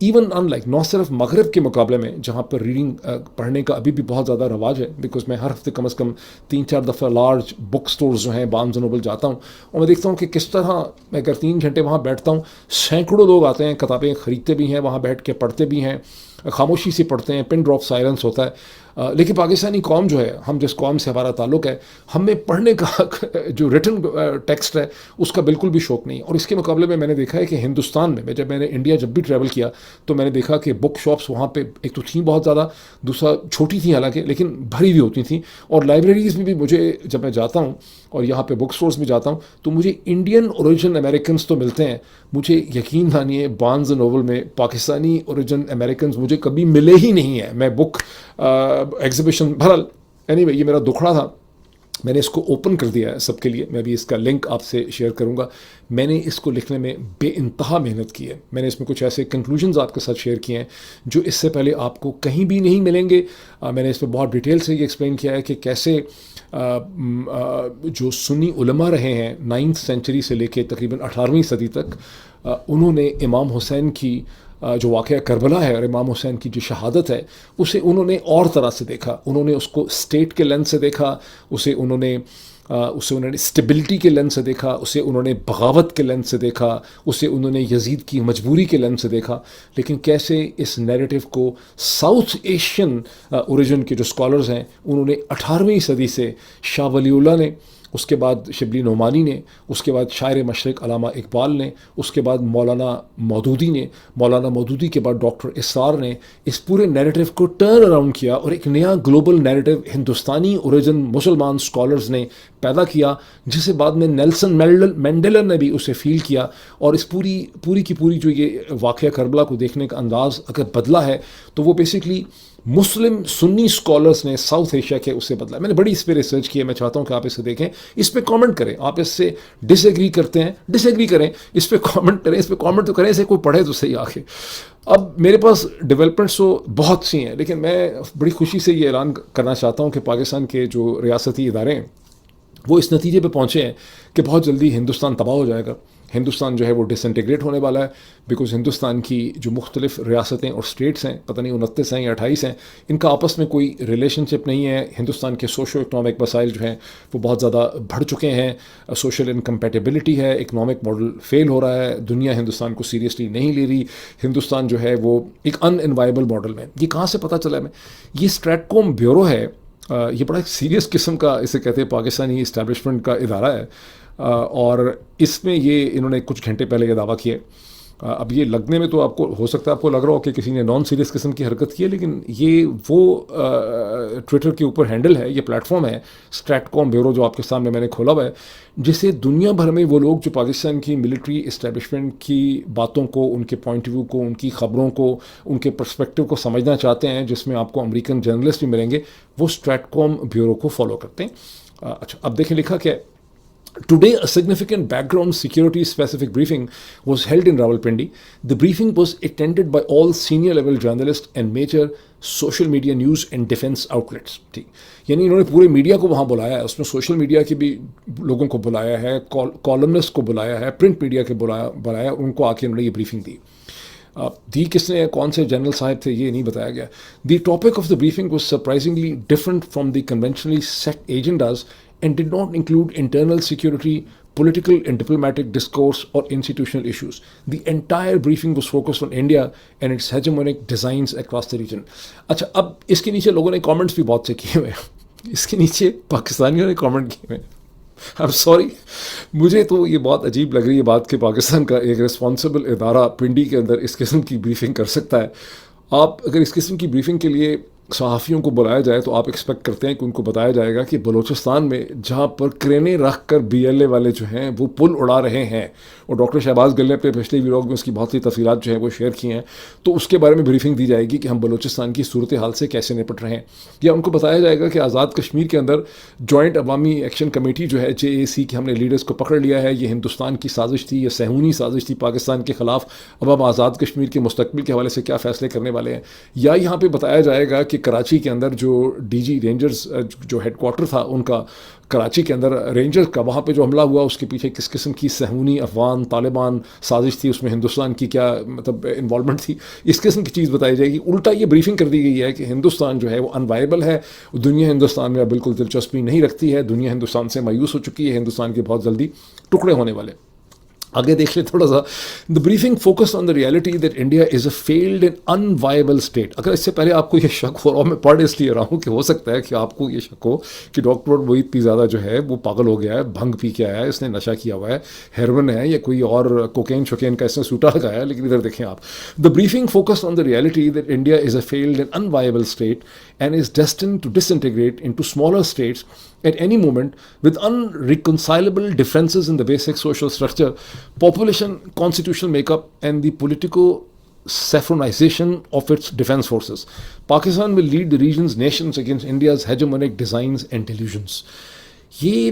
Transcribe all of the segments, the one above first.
Even in like نہ صرف مغرب کے مقابلے میں جہاں پر ریڈنگ پڑھنے کا ابھی بھی بہت زیادہ رواج ہے، بیکاز میں ہر ہفتے کم از کم 3-4 دفعہ لارج بک سٹورز جو ہیں بارنز اینڈ نوبل جاتا ہوں، اور میں دیکھتا ہوں کہ کس طرح میں اگر 3 گھنٹے وہاں بیٹھتا ہوں، سینکڑوں لوگ آتے ہیں، کتابیں خریدتے بھی ہیں، وہاں بیٹھ کے پڑھتے بھی ہیں، خاموشی سے پڑھتے ہیں، پن ڈراپ سائلنس ہوتا ہے. لیکن پاکستانی قوم جو ہے، ہم جس قوم سے ہمارا تعلق ہے، ہم میں پڑھنے کا جو ریٹن ٹیکسٹ ہے اس کا بالکل بھی شوق نہیں. اور اس کے مقابلے میں نے دیکھا ہے کہ ہندوستان میں جب میں نے انڈیا جب بھی ٹریول کیا تو میں نے دیکھا کہ بک شاپس وہاں پہ ایک تو تھیں بہت زیادہ، دوسرا چھوٹی تھیں حالانکہ لیکن بھری ہوئی ہوتی تھیں. اور لائبریریز میں بھی مجھے جب میں جاتا ہوں اور یہاں پہ بک سٹورز میں جاتا ہوں تو مجھے انڈین اوریجن امریکنز تو ملتے ہیں، مجھے یقین مانیے بارنز اینڈ نوبل میں پاکستانی اوریجن امریکنز مجھے کبھی ملے ہی نہیں ہیں. میں بک ایگزیبیشن بہرحال اینی وے یہ میرا دکھڑا تھا، میں نے اس کو اوپن کر دیا ہے سب کے لیے. میں بھی اس کا لنک آپ سے شیئر کروں گا. میں نے اس کو لکھنے میں بے انتہا محنت کی ہے. میں نے اس میں کچھ ایسے کنکلوژنز آپ کے ساتھ شیئر کیے ہیں جو اس سے پہلے آپ کو کہیں بھی نہیں ملیں گے. میں نے اس میں بہت ڈیٹیل سے یہ ایکسپلین کیا ہے کہ کیسے جو سنی علماء رہے ہیں 9th سینچری سے لے کے تقریباً 18ویں صدی تک، انہوں نے امام حسین کی جو واقعہ کربلا ہے اور امام حسین کی جو شہادت ہے اسے انہوں نے اور طرح سے دیکھا. انہوں نے اس کو اسٹیٹ کے لینس سے دیکھا، اسے انہوں نے اسٹیبلٹی کے لینس سے دیکھا، اسے انہوں نے بغاوت کے لینس سے دیکھا، اسے انہوں نے یزید کی مجبوری کے لینس سے دیکھا. لیکن کیسے اس نیریٹو کو ساؤتھ ایشین اوریجن کے جو اسکالرز ہیں انہوں نے 18ویں صدی سے شاہ ولی اللہ نے، اس کے بعد شبلی نعمانی نے، اس کے بعد شاعر مشرق علامہ اقبال نے، اس کے بعد مولانا مودودی نے، مولانا مودودی کے بعد ڈاکٹر اسرار نے اس پورے نیریٹو کو ٹرن اراؤنڈ کیا اور ایک نیا گلوبل نیریٹو ہندوستانی اوریجن مسلمان اسکالرز نے پیدا کیا، جسے بعد میں نیلسن مینڈیلا نے بھی اسے فیل کیا. اور اس پوری کی پوری جو یہ واقعہ کربلا کو دیکھنے کا انداز اگر بدلا ہے تو وہ بیسکلی مسلم سنی اسکالرس نے ساؤتھ ایشیا کے اسے بدلا. میں نے بڑی اس پہ ریسرچ کی ہے، میں چاہتا ہوں کہ آپ اسے دیکھیں، اس پہ کامنٹ کریں. آپ اس سے ڈس ایگری کرتے ہیں ڈس ایگری کریں، اس پہ کامنٹ کریں، اس پہ کامنٹ تو کریں، اسے کوئی پڑھے تو صحیح آخر. اب میرے پاس ڈیولپمنٹس تو بہت سی ہیں، لیکن میں بڑی خوشی سے یہ اعلان کرنا چاہتا ہوں کہ پاکستان کے جو ریاستی ادارے ہیں وہ اس نتیجے پہ پہنچے ہیں کہ بہت جلدی ہندوستان تباہ ہو جائے گا. ہندوستان جو ہے وہ ڈس انٹیگریٹ ہونے والا ہے، بیکاز ہندوستان کی جو مختلف ریاستیں اور اسٹیٹس ہیں، پتہ نہیں 29 ہیں یا 28 ہیں، ان کا آپس میں کوئی ریلیشن شپ نہیں ہے. ہندوستان کے سوشو اکنامک مسائل جو ہیں وہ بہت زیادہ بڑھ چکے ہیں، سوشل انکمپیٹیبلٹی ہے، اکنامک ماڈل فیل ہو رہا ہے، دنیا ہندوستان کو سیریسلی نہیں لے رہی. ہندوستان جو ہے وہ ایک ان انوائبل ماڈل میں. یہ کہاں سے پتہ چلا ہے؟ یہ اسٹریٹکوم بیورو ہے، یہ بڑا ایک سیریس قسم کا اسے کہتے ہیں پاکستانی اسٹیبلشمنٹ کا ادارہ ہے، اور اس میں یہ انہوں نے کچھ گھنٹے پہلے یہ دعویٰ کیا. اب یہ لگنے میں تو آپ کو ہو سکتا ہے آپ کو لگ رہا ہو کہ کسی نے نان سیریس قسم کی حرکت کی ہے، لیکن یہ وہ ٹویٹر کے اوپر ہینڈل ہے، یہ پلیٹ فارم ہے اسٹریٹکوم بیورو جو آپ کے سامنے میں نے کھولا ہوا ہے، جسے دنیا بھر میں وہ لوگ جو پاکستان کی ملٹری اسٹیبلشمنٹ کی باتوں کو، ان کے پوائنٹ آف ویو کو، ان کی خبروں کو، ان کے پرسپیکٹیو کو سمجھنا چاہتے ہیں، جس میں آپ کو امریکن جرنلسٹ بھی ملیں گے، وہ اسٹریٹکوم بیورو کو فالو کرتے ہیں. اچھا اب دیکھیں لکھا کیا ہے. Today, a significant background security-specific briefing was held in Rawalpindi. The briefing was attended by all senior-level journalists and major social media news and defense outlets. ٹھیک، یعنی انہوں نے پورے میڈیا کو وہاں بلایا ہے، اس میں سوشل میڈیا کے بھی لوگوں کو بلایا ہے، کالمنسٹ کو بلایا ہے، پرنٹ میڈیا کے بلایا، ان کو آ کے انہوں نے یہ briefing دی. کس نے، کون سے جنرل صاحب تھے یہ نہیں بتایا گیا. The topic of the briefing was surprisingly different from the conventionally set agendas and did not include internal security, political and diplomatic discourse or institutional issues. The entire briefing was focused on India and its hegemonic designs across the region. اچھا اب اس کے نیچے لوگوں نے comments بھی بہت سے کیے ہوئے ہیں، اس کے نیچے پاکستانیوں نے کامنٹ کیے ہوئے ہیں. I'm sorry، مجھے تو یہ بہت عجیب لگ رہی ہے بات کہ پاکستان کا ایک رسپانسبل ادارہ پنڈی کے اندر اس قسم کی بریفنگ کر سکتا ہے. آپ اگر اس قسم کی بریفنگ کے لیے صحافیوں کو بلایا جائے تو آپ ایکسپیکٹ کرتے ہیں کہ ان کو بتایا جائے گا کہ بلوچستان میں جہاں پر کرینے رکھ کر BLA والے جو ہیں وہ پل اڑا رہے ہیں، اور ڈاکٹر شہباز گلے پہ پچھلے ویلاگ میں اس کی بہت سی تفصیلات جو ہیں وہ شیئر کی ہیں، تو اس کے بارے میں بریفنگ دی جائے گی کہ ہم بلوچستان کی صورتحال سے کیسے نپٹ رہے ہیں. یا ان کو بتایا جائے گا کہ آزاد کشمیر کے اندر جوائنٹ عوامی ایکشن کمیٹی جو ہے JAC کے ہم نے لیڈرز کو پکڑ لیا ہے، یہ ہندوستان کی سازش تھی، یہ صہیونی سازش تھی پاکستان کے خلاف، اب ہم آزاد کشمیر کے مستقبل کے حوالے سے کیا فیصلے کرنے والے ہیں. یا یہاں پہ بتایا جائے گا کہ کہ کراچی کے اندر جو ڈی جی رینجرز جو ہیڈ کوارٹر تھا ان کا کراچی کے اندر رینجرز کا وہاں پہ جو حملہ ہوا اس کے پیچھے کس قسم کی صہیونی افغان طالبان سازش تھی, اس میں ہندوستان کی کیا مطلب انوالومنٹ تھی, اس قسم کی چیز بتائی جائے گی. الٹا یہ بریفنگ کر دی گئی ہے کہ ہندوستان جو ہے وہ انوائبل ہے, دنیا ہندوستان میں بالکل دلچسپی نہیں رکھتی ہے, دنیا ہندوستان سے مایوس ہو چکی ہے, ہندوستان کے بہت جلدی ٹکڑے ہونے والے. آگے دیکھ لیں تھوڑا سا. The briefing focus on the reality that India is a field and enviable state. اگر اس سے پہلے آپ کو یہ شک ہو رہا ہو, میں پڑھ اس لیے رہا ہوں کہ ہو سکتا ہے کہ آپ کو یہ شک ہو کہ ڈاکٹر موہت پیزادہ جو ہے وہ پاگل ہو گیا ہے, بھنگ پی کے آیا ہے, اس نے نشہ کیا ہوا ہے, ہیروئن ہے یا کوئی اور کوکین شوکین کا اس نے سوٹا لگایا ہے. لیکن ادھر دیکھیں آپ, the briefing focus on the reality that India is a field and enviable state and is destined to disintegrate into smaller states at any moment with unreconcilable differences in the basic social structure, population, constitutional makeup, and the politico-saffronization of its defense forces. Pakistan will lead the region's nations against India's hegemonic designs and delusions. یہ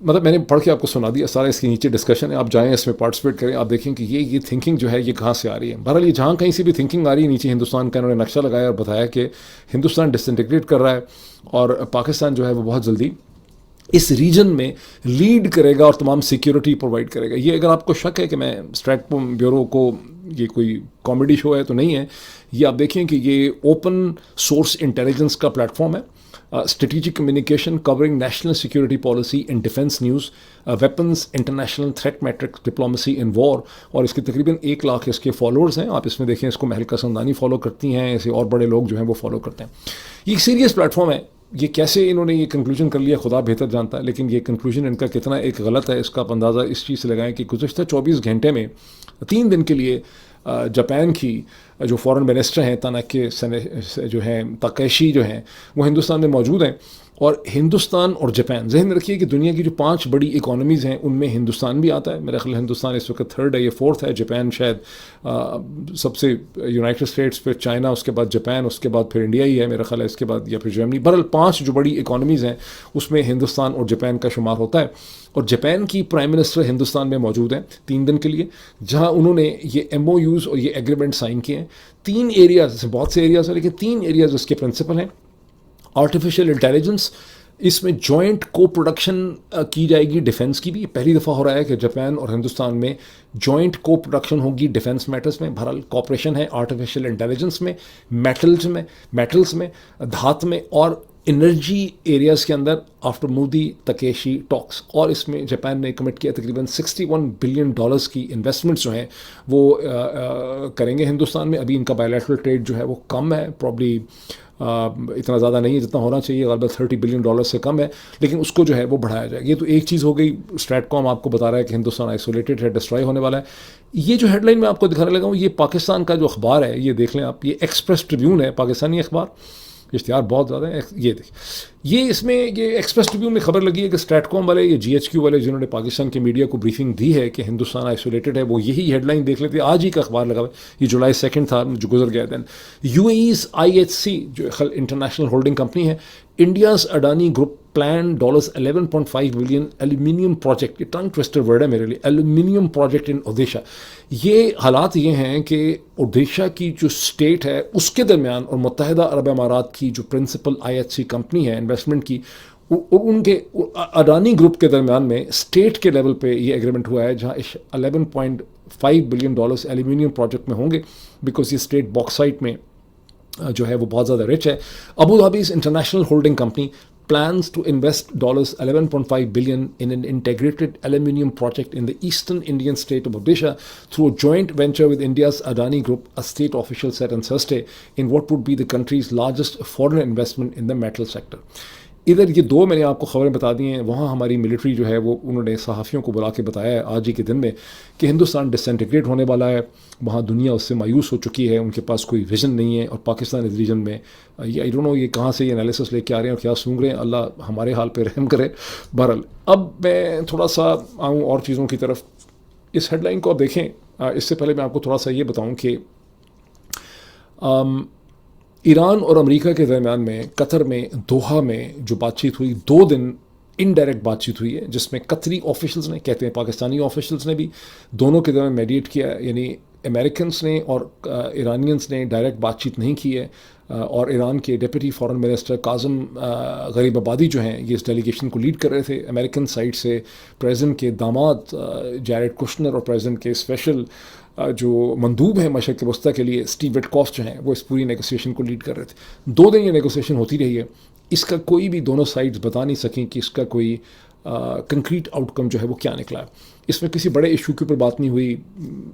مطلب میں نے پڑھ کے آپ کو سنا دیا سارا, اس کے نیچے ڈسکشن ہے, آپ جائیں اس میں پارٹیسپیٹ کریں, آپ دیکھیں کہ یہ تھنکنگ جو ہے یہ کہاں سے آ رہی ہے. بہرحال یہ جہاں کہیں سے بھی تھنکنگ آ رہی ہے, نیچے ہندوستان کا انہوں نے نقشہ لگایا اور بتایا کہ ہندوستان ڈسنٹیگریٹ کر رہا ہے اور پاکستان جو ہے وہ بہت جلدی اس ریجن میں لیڈ کرے گا اور تمام سیکیورٹی پرووائڈ کرے گا. یہ اگر آپ کو شک ہے کہ میں اسٹریٹکوم بیورو کو یہ کوئی کامیڈی شو ہے تو نہیں ہے, یہ آپ دیکھیں کہ یہ اوپن سورس انٹیلیجنس کا پلیٹ فارم ہے. Strategic communication covering national security policy and defence news, weapons, international threat matrix, diplomacy in war, اور اس کے تقریباً 1 لاکھ اس کے فالوورز ہیں. آپ اس میں دیکھیں, اس کو مہلکہ سمدانی فالو کرتی ہیں, ایسے اور بڑے لوگ جو ہیں وہ فالو کرتے ہیں. یہ ایک سیریس پلیٹ فارم ہے. یہ کیسے انہوں نے یہ کنکلوژن کر لیا خدا بہتر جانتا ہے, لیکن یہ کنکلوژن ان کا کتنا ایک غلط ہے اس کا آپ اندازہ اس چیز سے لگائیں کہ گزشتہ 24 گھنٹے میں 3 دن کے لیے جاپان کی جو فورن منسٹر ہیں تاناکے جو ہیں تاکیشی جو ہیں وہ ہندوستان میں موجود ہیں. اور ہندوستان اور جاپان, ذہن میں رکھیے کہ دنیا کی جو 5 بڑی اکانومیز ہیں ان میں ہندوستان بھی آتا ہے. میرا خیال ہندوستان اس وقت 3rd ہے, یہ 4th ہے. جاپان شاید سب سے, یونائٹڈ اسٹیٹس, پھر چائنا, اس کے بعد جاپان, اس کے بعد پھر انڈیا ہی ہے میرا خیال ہے اس کے بعد, یا پھر جرمنی. بہرحال 5 جو بڑی اکانومیز ہیں اس میں ہندوستان اور جاپان کا شمار ہوتا ہے. اور جاپان کی پرائم منسٹر ہندوستان میں موجود ہیں 3 دن کے لیے, جہاں انہوں نے یہ MOUs اور یہ ایگریمنٹ سائن کیے ہیں. 3 ایریاز, بہت سے ایریاز ہیں لیکن 3 ایریاز اس کے پرنسپل ہیں. آرٹیفیشیل انٹیلیجنس, اس میں جوائنٹ کو پروڈکشن کی جائے گی ڈیفنس کی بھی. پہلی دفعہ ہو رہا ہے کہ جاپان اور ہندوستان میں جوائنٹ کو پروڈکشن ہوگی ڈیفنس میٹرز میں. بہرحال کوپریشن ہے آرٹیفیشیل انٹیلیجنس میں, میٹلز میں, دھات میں, اور انرجی ایریاز کے اندر آفٹر مودی تاکیشی ٹاکس. اور اس میں جاپان نے کمٹ کیا تقریباً $61 بلین کی انویسٹمنٹس جو ہیں وہ کریں گے ہندوستان میں. ابھی ان کا بائیلیٹرل ٹریڈ جو ہے وہ کم ہے, پرابلی اتنا زیادہ نہیں ہے جتنا ہونا چاہیے, غالباً $30 بلین سے کم ہے, لیکن اس کو جو ہے وہ بڑھایا جائے. یہ تو ایک چیز ہو گئی. اسٹریٹ کام آپ کو بتا رہا ہے کہ ہندوستان آئسولیٹڈ ہے, ڈسٹرائے ہونے والا ہے. یہ جو ہیڈ لائن میں آپ کو دکھانے لگا ہوں, یہ پاکستان کا جو اخبار ہے, یہ دیکھ لیں آپ, یہ ایکسپریس ٹریبیون ہے, پاکستانی اخبار, اشتہار بہت زیادہ ہیں. یہ دیکھ, یہ اس میں یہ ایکسپریس ٹریبیون میں خبر لگی ہے کہ اسٹریٹ کام والے, یہ GHQ والے جنہوں نے پاکستان کے میڈیا کو بریفنگ دی ہے کہ ہندوستان آئسولیٹڈ ہے, وہ یہی ہیڈ لائن دیکھ لیتے. آج ہی کا اخبار لگا ہوا ہے, یہ جولائی 2 تھا جو گزر گیا. دین UAE's IHC جو انٹرنیشنل ہولڈنگ کمپنی ہے, India's Adani group plan $11.5 billion aluminium project. یہ ٹنگ ٹویسٹر ورڈ ہے میرے لیے, ایلومینیم پروجیکٹ ان اوڈیشہ. یہ حالات یہ ہیں کہ اوڈیشہ کی جو اسٹیٹ ہے اس کے درمیان اور متحدہ عرب امارات کی جو پرنسپل IHC کمپنی ہے انویسٹمنٹ کی, ان کے اڈانی گروپ کے درمیان میں اسٹیٹ کے لیول پہ یہ ایگریمنٹ ہوا ہے, جہاں $11.5 بلین ایلومینیم پروجیکٹ میں ہوں گے, بیکاز یہ اسٹیٹ باکسائٹ میں جو ہے وہ بہت زیادہ رچ ہے. Abu Dhabi's international holding company plans to invest $11.5 billion in an integrated aluminium project in the eastern Indian state of Odisha through a joint venture with India's Adani Group, a state official said on Thursday, in what would be the country's largest foreign investment in the metal sector. ادھر یہ 2 میں نے آپ کو خبریں بتا دی ہیں. وہاں ہماری ملٹری جو ہے وہ انہوں نے صحافیوں کو بلا کے بتایا ہے آج ہی کے دن میں کہ ہندوستان ڈسنٹیگریٹ ہونے والا ہے, وہاں دنیا اس سے مایوس ہو چکی ہے, ان کے پاس کوئی ویژن نہیں ہے, اور پاکستان اس ریجن میں یہ آئی ڈونٹ نو یہ کہاں سے یہ انالیسس لے کے آ رہے ہیں اور کیا سونگ رہے ہیں, اللہ ہمارے حال پہ رحم کرے. بہرحال اب میں تھوڑا سا آؤں اور چیزوں کی طرف. اس ہیڈ لائن کو آپ دیکھیں, اس سے پہلے میں آپ کو تھوڑا سا یہ بتاؤں کہ ایران اور امریکہ کے درمیان میں قطر میں دوحہ میں جو بات چیت ہوئی, 2 دن انڈائریکٹ بات چیت ہوئی ہے, جس میں قطری آفیشلز نے, کہتے ہیں پاکستانی آفیشلز نے بھی, دونوں کے درمیان میڈیٹ کیا ہے. یعنی امریکنس نے اور ایرانینس نے ڈائریکٹ بات چیت نہیں کی ہے، اور ایران کے ڈپٹی فارن منسٹر کاظم غریب آبادی جو ہیں یہ اس ڈیلیگیشن کو لیڈ کر رہے تھے. امریکن سائڈ سے پریزیڈنٹ کے داماد جیریڈ کشنر اور پریزیڈنٹ کے اسپیشل جو مندوب ہیں مشرق وسطیٰ کے لیے اسٹیو وٹکاف جو ہیں وہ اس پوری نیگوسیشن کو لیڈ کر رہے تھے. 2 دن یہ نیگوسیشن ہوتی رہی ہے. اس کا کوئی بھی دونوں سائڈز بتا نہیں سکیں کہ اس کا کوئی کنکریٹ آؤٹ کم جو ہے وہ کیا نکلا ہے. اس میں کسی بڑے ایشو کے اوپر بات نہیں ہوئی.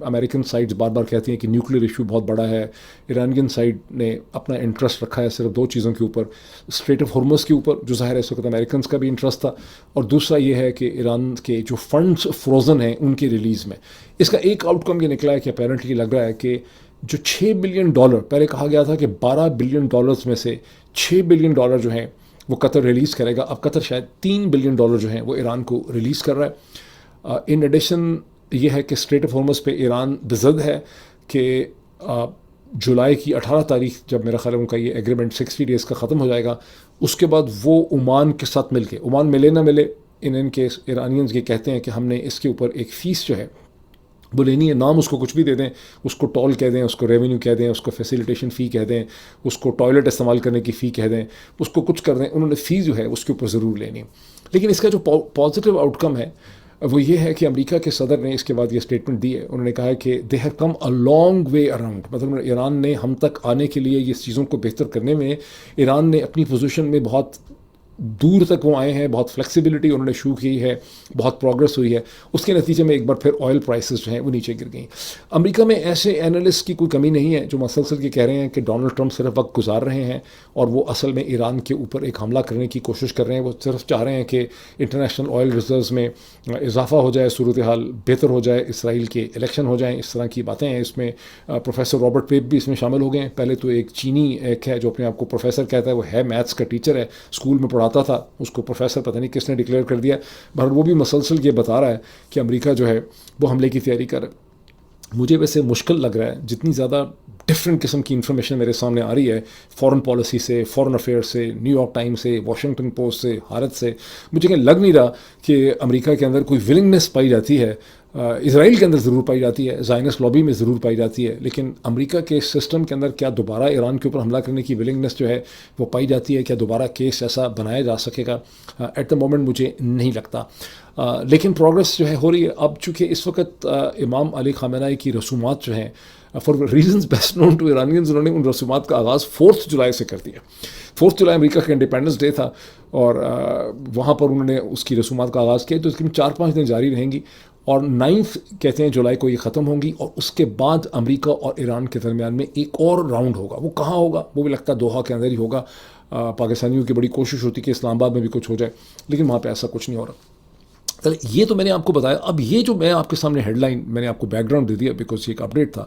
امریکن سائڈز بار بار کہتی ہیں کہ نیوکلیر ایشو بہت بڑا ہے. ایرانین سائڈ نے اپنا انٹرسٹ رکھا ہے صرف 2 چیزوں کے اوپر، اسٹریٹ آف ہرمز کے اوپر جو ظاہر ہے اس وقت امریکنس کا بھی انٹرسٹ تھا، اور دوسرا یہ ہے کہ ایران کے جو فنڈز فروزن ہیں ان کی ریلیز میں. اس کا ایک آؤٹ کم یہ نکلا ہے کہ اپیرنٹلی لگ رہا ہے کہ جو $6 بلین، پہلے کہا گیا تھا کہ $12 بلین میں سے $6 بلین جو ہیں وہ قطر ریلیز کرے گا. اب قطر شاید $3 بلین جو ہیں وہ ایران کو ریلیز کر رہا ہے. ان ایڈیشن یہ ہے کہ اسٹریٹ آف ہارمز پہ ایران بزد ہے کہ جولائی کی 18 تاریخ جب میرا خیال ہے ان کا یہ ایگریمنٹ 60 ڈیز کا ختم ہو جائے گا، اس کے بعد وہ عمان کے ساتھ مل کے، عمان ملے نہ ملے، ان کے ایرانینز یہ کہتے ہیں کہ ہم نے اس کے اوپر ایک فیس جو ہے وہ لینی ہے. نام اس کو کچھ بھی دے دیں، اس کو ٹول کہہ دیں، اس کو ریونیو کہہ دیں، اس کو فیسیلیٹیشن فی کہہ دیں، اس کو ٹوائلٹ استعمال کرنے کی فی کہہ دیں، اس کو کچھ کر دیں، انہوں نے فی جو ہے اس کے اوپر ضرور لینی. لیکن اس کا جو پازیٹیو آؤٹ کم ہے وہ یہ ہے کہ امریکہ کے صدر نے اس کے بعد یہ اسٹیٹمنٹ دی ہے. انہوں نے کہا ہے کہ they have come a long way around, مطلب ایران نے ہم تک آنے کے لیے، یہ چیزوں کو بہتر کرنے میں ایران نے اپنی پوزیشن میں بہت دور تک وہ آئے ہیں، بہت فلیکسیبلٹی انہوں نے شو کی ہے، بہت پروگرس ہوئی ہے. اس کے نتیجے میں ایک بار پھر آئل پرائسز جو ہیں وہ نیچے گر گئیں. امریکہ میں ایسے اینالسٹ کی کوئی کمی نہیں ہے جو مسلسل یہ کہہ رہے ہیں کہ ڈونلڈ ٹرمپ صرف وقت گزار رہے ہیں اور وہ اصل میں ایران کے اوپر ایک حملہ کرنے کی کوشش کر رہے ہیں. وہ صرف چاہ رہے ہیں کہ انٹرنیشنل آئل ریزروز میں اضافہ ہو جائے، صورتحال بہتر ہو جائے، اسرائیل کے الیکشن ہو جائیں، اس طرح کی باتیں ہیں. اس میں پروفیسر رابرٹ پیپ بھی اس میں شامل ہو گئے ہیں. پہلے تو ایک چینی ایک ہے جو اپنے آپ کو پروفیسر کہتا ہے، وہ ہے میتھس کا ٹیچر ہے، اسکول میں پڑھاتا تھا، اس کو پروفیسر پتہ نہیں کس نے ڈکلیئر کر دیا. بہر وہ بھی مسلسل یہ بتا رہا ہے کہ امریکہ جو ہے وہ حملے کی تیاری کر رہا ہے. مجھے ویسے مشکل لگ رہا ہے جتنی زیادہ ڈفرینٹ قسم کی انفارمیشن میرے سامنے آ رہی ہے، فورن پالیسی سے، فورن افیئر سے، نیو یارک ٹائمز سے، واشنگٹن پوسٹ سے، حارت سے، مجھے کہ لگ نہیں رہا کہ امریکہ کے اندر کوئی ولنگنس پائی جاتی ہے. اسرائیل کے اندر ضرور پائی جاتی ہے، زائنسٹ لابی میں ضرور پائی جاتی ہے، لیکن امریکہ کے سسٹم کے اندر کیا دوبارہ ایران کے اوپر حملہ کرنے کی ولنگنس جو ہے وہ پائی جاتی ہے؟ کیا دوبارہ کیس ایسا بنایا جا سکے گا؟ ایٹ دا مومنٹ مجھے نہیں لگتا. لیکن پروگرس جو ہے ہو رہی ہے. اب چونکہ اس وقت امام علی خامنہ کی رسومات جو ہیں for reasons best known to Iranians, انہوں نے ان رسومات کا آغاز 4 جولائی سے کر دیا. 4 جولائی امریکہ کا انڈیپینڈنس ڈے تھا اور وہاں پر انہوں نے اس کی رسومات کا آغاز کیا. تو اس کی 4-5 دن جاری رہیں گی اور 9 کہتے ہیں جولائی کو یہ ختم ہوں گی، اور اس کے بعد امریکہ اور ایران کے درمیان میں ایک اور راؤنڈ ہوگا. وہ کہاں ہوگا؟ وہ بھی لگتا ہے دوحہ کے اندر ہی ہوگا. پاکستانیوں کی بڑی کوشش ہوتی کہ اسلام آباد میں بھی کچھ ہو جائے، لیکن وہاں پہ ایسا کچھ نہیں ہو رہا. یہ تو میں نے آپ کو بتایا. اب یہ جو میں آپ کے سامنے ہیڈ لائن میں نے آپ کو بیک گراؤنڈ دے دیا بیکاز یہ ایک اپڈیٹ تھا.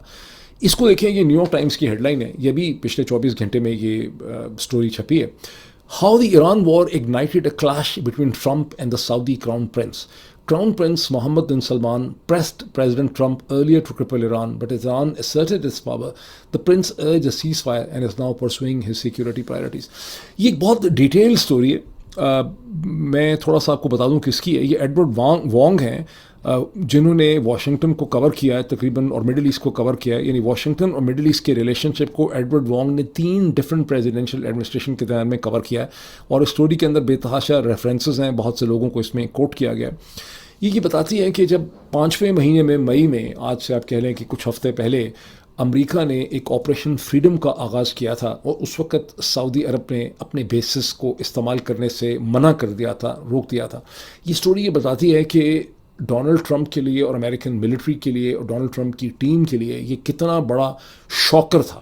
اس کو دیکھیں، یہ نیو یارک ٹائمز کی ہیڈ لائن ہے، یہ بھی پچھلے 24 گھنٹے میں یہ سٹوری چھپی ہے. How the Iran war ignited a clash between Trump and the Saudi crown prince. Crown Prince Mohammed bin Salman pressed President Trump earlier to cripple Iran, but Iran asserted its power. The prince urged a ceasefire and is now pursuing his security priorities. یہ ایک بہت detail story ہے. میں تھوڑا سا آپ کو بتا دوں کس کی ہے. یہ ایڈورڈ وانگ ہیں جنہوں نے واشنگٹن کو کور کیا ہے تقریباً اور مڈل ایسٹ کو کور کیا ہے. یعنی واشنگٹن اور مڈل ایسٹ کے ریلیشن شپ کو ایڈورڈ وانگ نے 3 ڈفرینٹ پریزیڈینشیل ایڈمنسٹریشن کے درمیان میں کور کیا ہے، اور اس اسٹوری کے اندر بے تحاشا ریفرنسز ہیں، بہت سے لوگوں کو اس میں کوٹ کیا گیا. یہ بتاتی ہے کہ جب 5ویں مہینے میں مئی میں، آج سے آپ کہہ لیں کہ کچھ ہفتے پہلے، امریکہ نے ایک آپریشن فریڈم کا آغاز کیا تھا، اور اس وقت سعودی عرب نے اپنے بیسز کو استعمال کرنے سے منع کر دیا تھا، روک دیا تھا. یہ سٹوری یہ بتاتی ہے کہ ڈونلڈ ٹرمپ کے لیے اور امریکن ملٹری کے لیے اور ڈونلڈ ٹرمپ کی ٹیم کے لیے یہ کتنا بڑا شاکر تھا.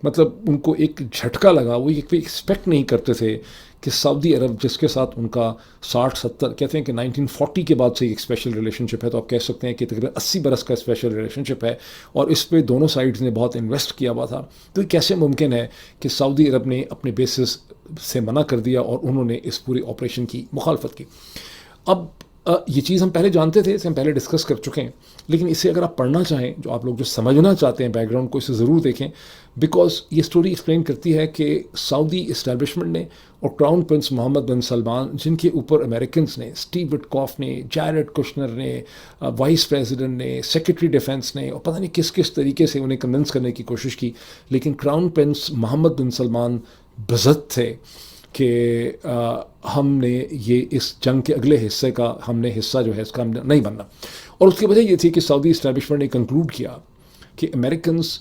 مطلب ان کو ایک جھٹکا لگا. وہ یہ ایکسپیکٹ نہیں کرتے تھے کہ سعودی عرب جس کے ساتھ ان کا 60-70 کہتے ہیں کہ 1940 کے بعد سے ایک اسپیشل ریلیشن شپ ہے، تو آپ کہہ سکتے ہیں کہ تقریباً 80 برس کا اسپیشل ریلیشن شپ ہے، اور اس پہ دونوں سائڈز نے بہت انویسٹ کیا ہوا تھا. تو یہ کیسے ممکن ہے کہ سعودی عرب نے اپنے بیسز سے منع کر دیا اور انہوں نے اس پورے آپریشن کی مخالفت کی؟ اب یہ چیز ہم پہلے جانتے تھے، اسے ہم پہلے ڈسکس کر چکے ہیں، لیکن اسے اگر آپ پڑھنا چاہیں، جو آپ لوگ جو سمجھنا چاہتے ہیں بیک گراؤنڈ کو، اسے ضرور دیکھیں، بیکاز یہ اسٹوری ایکسپلین کرتی ہے کہ سعودی اسٹیبلشمنٹ نے اور کراؤن پرنس محمد بن سلمان، جن کے اوپر امریکنس نے، اسٹیو وٹکاف نے، جیرڈ کشنر نے، وائس پریزیڈنٹ نے، سیکرٹری ڈیفنس نے، اور پتہ نہیں کس کس طریقے سے انہیں کنونس کرنے کی کوشش کی، لیکن کراؤن پرنس محمد بن سلمان بضد تھے کہ ہم نے یہ اس جنگ کے اگلے حصے کا ہم نے حصہ جو ہے اس کا ہم نہیں بننا. اور اس کی وجہ یہ تھی کہ سعودی اسٹیبلشمنٹ نے کنکلوڈ کیا کہ امریکنس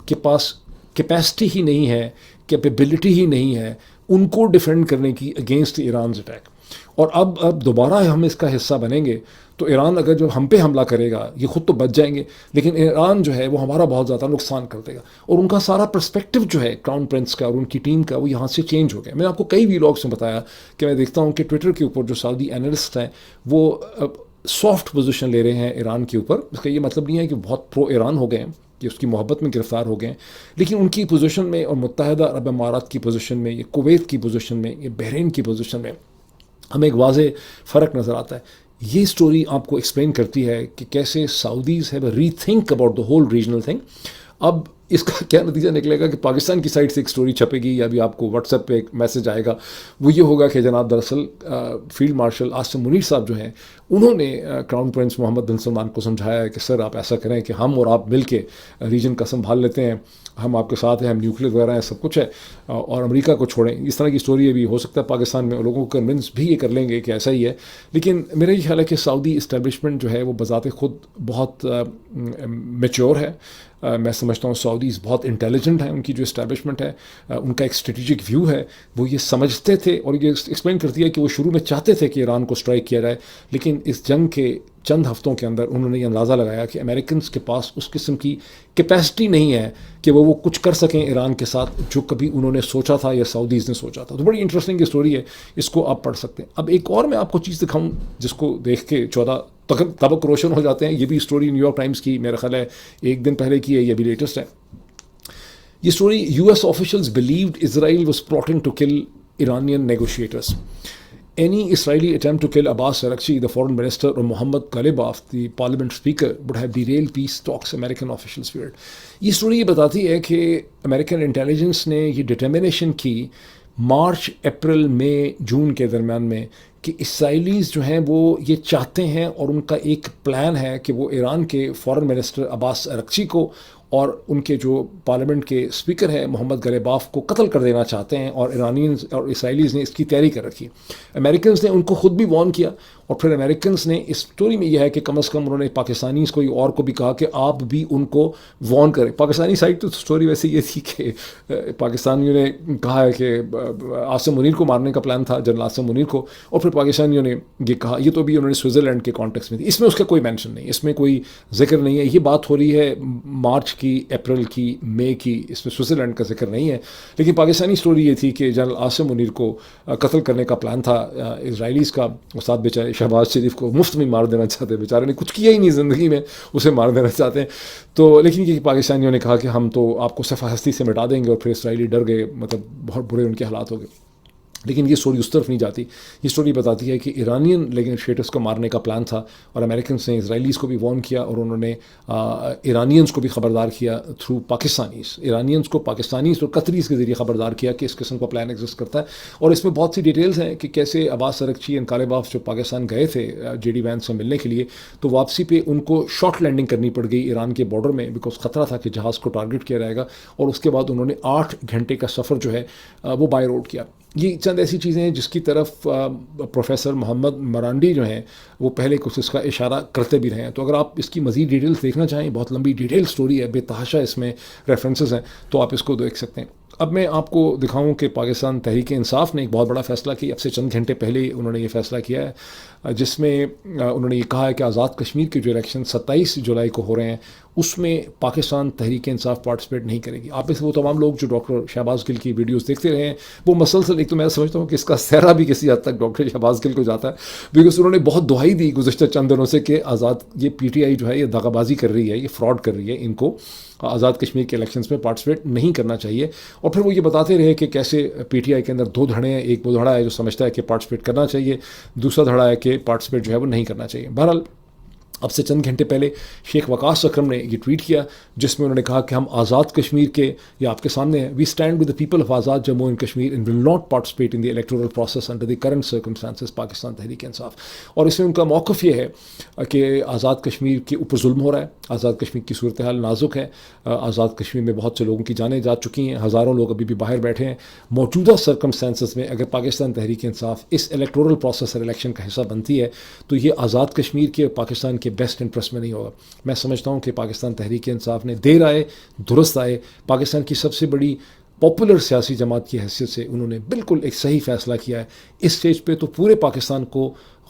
کے پاس کیپیسٹی ہی نہیں ہے، کیپیبلٹی ہی نہیں ہے ان کو ڈیفینڈ کرنے کی اگینسٹ ایرانز اٹیک. اور اب دوبارہ ہم اس کا حصہ بنیں گے تو ایران اگر جو ہم پہ حملہ کرے گا، یہ خود تو بچ جائیں گے، لیکن ایران جو ہے وہ ہمارا بہت زیادہ نقصان کر دے گا. اور ان کا سارا پرسپیکٹو جو ہے کراؤن پرنس کا اور ان کی ٹیم کا، وہ یہاں سے چینج ہو گیا. میں نے آپ کو کئی ویلاگس میں بتایا کہ میں دیکھتا ہوں کہ ٹویٹر کے اوپر جو سعودی اینالسٹ ہیں وہ سافٹ پوزیشن لے رہے ہیں ایران کے اوپر. اس کا یہ مطلب نہیں ہے کہ بہت پرو ایران ہو گئے ہیں، کہ اس کی محبت میں گرفتار ہو گئے ہیں، لیکن ان کی پوزیشن میں اور متحدہ عرب امارات کی پوزیشن میں، یہ کویت کی پوزیشن میں، یہ بحرین کی پوزیشن میں ہمیں ایک واضح فرق نظر آتا ہے. یہ سٹوری آپ کو ایکسپلین کرتی ہے کہ کیسے Saudis have rethink about the whole regional thing. اب اس کا کیا نتیجہ نکلے گا کہ پاکستان کی سائڈ سے ایک سٹوری چھپے گی یا بھی آپ کو واٹس ایپ پہ ایک میسج آئے گا، وہ یہ ہوگا کہ جناب دراصل فیلڈ مارشل عاصم منیر صاحب جو ہیں انہوں نے کراؤن پرنس محمد بن سلمان کو سمجھایا ہے کہ سر آپ ایسا کریں کہ ہم اور آپ مل کے ریجن کا سنبھال لیتے ہیں، ہم آپ کے ساتھ ہیں، ہم نیوکلیر وغیرہ ہیں، سب کچھ ہے، اور امریکہ کو چھوڑیں. اس طرح کی سٹوری ابھی ہو سکتا ہے پاکستان میں لوگوں کو کنونس بھی یہ کر لیں گے کہ ایسا ہی ہے. لیکن میرا یہ خیال ہے کہ سعودی اسٹیبلشمنٹ جو ہے وہ بذات خود بہت میچور ہے. میں سمجھتا ہوں سعودیز بہت انٹیلیجنٹ ہیں، ان کی جو اسٹیبلشمنٹ ہے ان کا ایک اسٹریٹجک ویو ہے. وہ یہ سمجھتے تھے، اور یہ ایکسپلین کرتی ہے کہ وہ شروع میں چاہتے تھے کہ ایران کو اسٹرائک کیا جائے، لیکن اس جنگ کے چند ہفتوں کے اندر انہوں نے یہ اندازہ لگایا کہ امریکنس کے پاس اس قسم کی کیپیسٹی نہیں ہے کہ وہ کچھ کر سکیں ایران کے ساتھ جو کبھی انہوں نے سوچا تھا یا سعودیز نے سوچا تھا. تو بڑی انٹرسٹنگ اسٹوری ہے، اس کو آپ پڑھ سکتے ہیں. اب ایک اور میں آپ کو چیز دکھاؤں جس کو دیکھ کے 14 طبق روشن ہو جاتے ہیں. یہ بھی اسٹوری نیو یارک ٹائمز کی میرا خیال ہے ایک دن پہلے کی ہے، یہ بھی لیٹسٹ ہے. یہ story U S officials believed Israel was plotting to kill Iranian negotiators. Any Israeli attempt to kill Abbas Araghchi, the foreign minister, or Mohammad Ghalibaf, the parliament speaker, would have derailed peace talks, American officials feared. یہ story یہ بتاتی ہے کہ American intelligence نے یہ determination کی March, April, مئی، جون کے درمیان میں کہ اسرائیلیز جو ہیں وہ یہ چاہتے ہیں، اور ان کا ایک پلان ہے کہ وہ ایران کے فورن منسٹر عباس ارغچی کو اور ان کے جو پارلیمنٹ کے اسپیکر ہیں محمد غلیباف کو قتل کر دینا چاہتے ہیں، اور ایرانیز اور اسرائیلیز نے اس کی تیاری کر رکھی. امریکنز نے ان کو خود بھی وارن کیا، اور پھر امریکنز نے اس اسٹوری میں یہ ہے کہ کم از کم انہوں نے پاکستانیز کو اور کو بھی کہا کہ آپ بھی ان کو وارن کریں. پاکستانی سائڈ تو اسٹوری ویسے یہ تھی کہ پاکستانیوں نے کہا ہے کہ عاصم منیر کو مارنے کا پلان تھا، جنرل عاصم منیر کو، اور پھر پاکستانیوں نے یہ کہا. یہ تو بھی انہوں نے سوئٹزرلینڈ کے کانٹیکس میں تھی، اس میں اس کا کوئی مینشن نہیں، اس میں کوئی ذکر نہیں ہے. یہ بات ہو رہی ہے مارچ کی، اپریل کی، مئی کی، اس میں سوئٹزرلینڈ کا ذکر نہیں ہے. لیکن پاکستانی اسٹوری یہ تھی کہ جنرل عاصم منیر کو قتل کرنے کا پلان تھا اسرائیلیز کا. استاد بیچارے شہباز شریف کو مفت میں مار دینا چاہتے، بیچارے نے کچھ کیا ہی نہیں زندگی میں، اسے مار دینا چاہتے ہیں. تو لیکن یہ پاکستانیوں نے کہا کہ ہم تو آپ کو صفحہ ہستی سے مٹا دیں گے، اور پھر اسرائیلی ڈر گئے، مطلب بہت برے ان کے حالات ہو گئے. لیکن یہ سٹوری اس طرف نہیں جاتی. یہ سٹوری بتاتی ہے کہ ایرانین نیگوشیٹرز کو مارنے کا پلان تھا، اور امریکنس نے اسرائیلیز کو بھی وارن کیا، اور انہوں نے ایرانینز کو بھی خبردار کیا تھرو پاکستانیز. ایرانینز کو پاکستانیز اور قطریز کے ذریعے خبردار کیا کہ اس قسم کا پلان ایگزسٹ کرتا ہے. اور اس میں بہت سی ڈیٹیلز ہیں کہ کیسے عباس ارغچی اور غالباف جو پاکستان گئے تھے جے ڈی وینس سے ملنے کے لیے، تو واپسی پہ ان کو شارٹ لینڈنگ کرنی پڑ گئی ایران کے بارڈر میں، بیکاز خطرہ تھا کہ جہاز کو ٹارگٹ کیا جائے گا. اور اس کے بعد انہوں نے 8 گھنٹے کا سفر جو ہے وہ بائی روڈ کیا. یہ چند ایسی چیزیں ہیں جس کی طرف پروفیسر محمد مرانڈی جو ہیں وہ پہلے کچھ اس کا اشارہ کرتے بھی رہے ہیں. تو اگر آپ اس کی مزید ڈیٹیلز دیکھنا چاہیں، بہت لمبی ڈیٹیل سٹوری ہے، بے تحاشا اس میں ریفرنسز ہیں، تو آپ اس کو دیکھ سکتے ہیں. اب میں آپ کو دکھاؤں کہ پاکستان تحریک انصاف نے ایک بہت بڑا فیصلہ کیا. اب سے چند گھنٹے پہلے انہوں نے یہ فیصلہ کیا ہے، جس میں انہوں نے یہ کہا ہے کہ آزاد کشمیر کے جو الیکشن 27 جولائی کو ہو رہے ہیں، اس میں پاکستان تحریک انصاف پارٹیسپیٹ نہیں کرے گی. آپ میں سے وہ تمام لوگ جو ڈاکٹر شہباز گل کی ویڈیوز دیکھتے رہے ہیں، وہ مسلسل ایک تو میں سمجھتا ہوں کہ اس کا سہرا بھی کسی حد تک ڈاکٹر شہباز گل کو جاتا ہے، بیکاز انہوں نے بہت دہائی دی گزشتہ چند دنوں سے کہ آزاد یہ پی ٹی آئی جو ہے یہ دغا بازی کر رہی ہے، یہ فراڈ کر رہی ہے، ان کو آزاد کشمیر کے الیکشنز میں پارٹیسپیٹ نہیں کرنا چاہیے. اور پھر وہ یہ بتاتے رہے کہ کیسے پی ٹی آئی کے اندر دو دھڑے ہیں. ایک وہ دھڑا ہے جو سمجھتا ہے کہ پارٹیسپیٹ کرنا چاہیے, دوسرا دھڑا ہے کہ پارٹیسپیٹ جو ہے وہ نہیں کرنا چاہیے. بہرحال اب سے چند گھنٹے پہلے شیخ وقاص اکرم نے یہ ٹویٹ کیا جس میں انہوں نے کہا کہ ہم آزاد کشمیر کے, یہ آپ کے سامنے ہے, we stand with the people of Azad Jammu and Kashmir and will not participate in the electoral process under the current circumstances Pakistan Tehreek Insaf. اور اس میں ان کا موقف یہ ہے کہ آزاد کشمیر کے اوپر ظلم ہو رہا ہے, آزاد کشمیر کی صورتحال نازک ہے, آزاد کشمیر میں بہت سے لوگوں کی جانیں جا چکی ہیں, ہزاروں لوگ ابھی بھی باہر بیٹھے ہیں. موجودہ سرکمسٹانسز میں اگر پاکستان تحریک انصاف اس الیکٹورل پروسیس اور الیکشن کا حصہ بنتی ہے تو یہ آزاد کشمیر کے پاکستان کے بیسٹ انٹرسٹ میں نہیں ہوگا. میں سمجھتا ہوں کہ پاکستان تحریک انصاف نے دیر آئے درست آئے, پاکستان کی سب سے بڑی پاپولر سیاسی جماعت کی حیثیت سے انہوں نے بالکل ایک صحیح فیصلہ کیا ہے. اس سٹیج پہ تو پورے پاکستان کو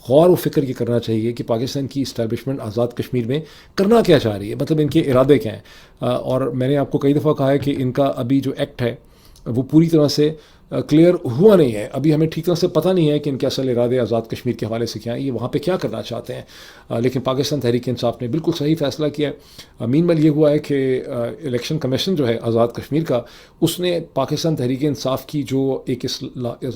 غور و فکر یہ کرنا چاہیے کہ پاکستان کی اسٹیبلشمنٹ آزاد کشمیر میں کرنا کیا چاہ رہی ہے, مطلب ان کے ارادے کیا ہیں. اور میں نے آپ کو کئی دفعہ کہا ہے کہ ان کا ابھی جو ایکٹ ہے وہ پوری طرح سے کلیئر ہوا نہیں ہے. ابھی ہمیں ٹھیک طرح سے پتہ نہیں ہے کہ ان کے اصل ارادے آزاد کشمیر کے حوالے سے کیا ہیں, یہ وہاں پہ کیا کرنا چاہتے ہیں. لیکن پاکستان تحریک انصاف نے بالکل صحیح فیصلہ کیا ہے. مین وال یہ ہوا ہے کہ الیکشن کمیشن جو ہے آزاد کشمیر کا, اس نے پاکستان تحریک انصاف کی جو ایک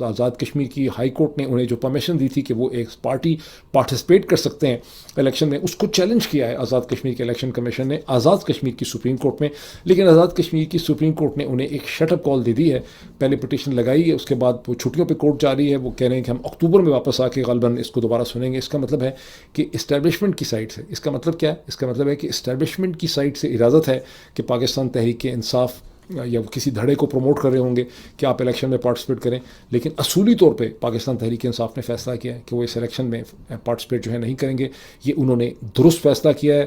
آزاد کشمیر کی ہائی کورٹ نے انہیں جو پرمیشن دی تھی کہ وہ ایک پارٹی پارٹیسپیٹ کر سکتے ہیں الیکشن میں, اس کو چیلنج کیا ہے آزاد کشمیر کے الیکشن کمیشن نے آزاد کشمیر کی سپریم کورٹ میں. لیکن آزاد کشمیر کی سپریم کورٹ نے انہیں ایک شٹ اپ کال دے دی ہے. پہلے پٹیشن لگائی ہے, اس کے بعد وہ چھٹیوں پہ کورٹ جاری ہے, وہ کہہ رہے ہیں کہ ہم اکتوبر میں واپس آ کے غالباً اس کو دوبارہ سنیں گے. اس کا مطلب ہے کہ اسٹیبلشمنٹ کی سائڈ سے, اس کا مطلب کیا ہے, اس کا مطلب ہے کہ اسٹیبلشمنٹ کی سائڈ سے اجازت ہے کہ پاکستان تحریک انصاف یا کسی دھڑے کو پروموٹ کر رہے ہوں گے کہ آپ الیکشن میں پارٹیسپیٹ کریں. لیکن اصولی طور پہ پاکستان تحریک انصاف نے فیصلہ کیا ہے کہ وہ اس الیکشن میں پارٹیسپیٹ جو ہے نہیں کریں گے. یہ انہوں نے درست فیصلہ کیا ہے.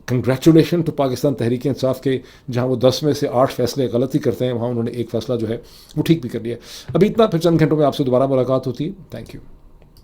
کنگریچولیشن ٹو پاکستان تحریک انصاف کے, جہاں وہ 10 میں سے 8 فیصلے غلطی کرتے ہیں وہاں انہوں نے ایک فیصلہ جو ہے وہ ٹھیک بھی کر لیا. ابھی اتنا, پھر چند گھنٹوں میں آپ سے دوبارہ ملاقات ہوتی ہے. Thank you.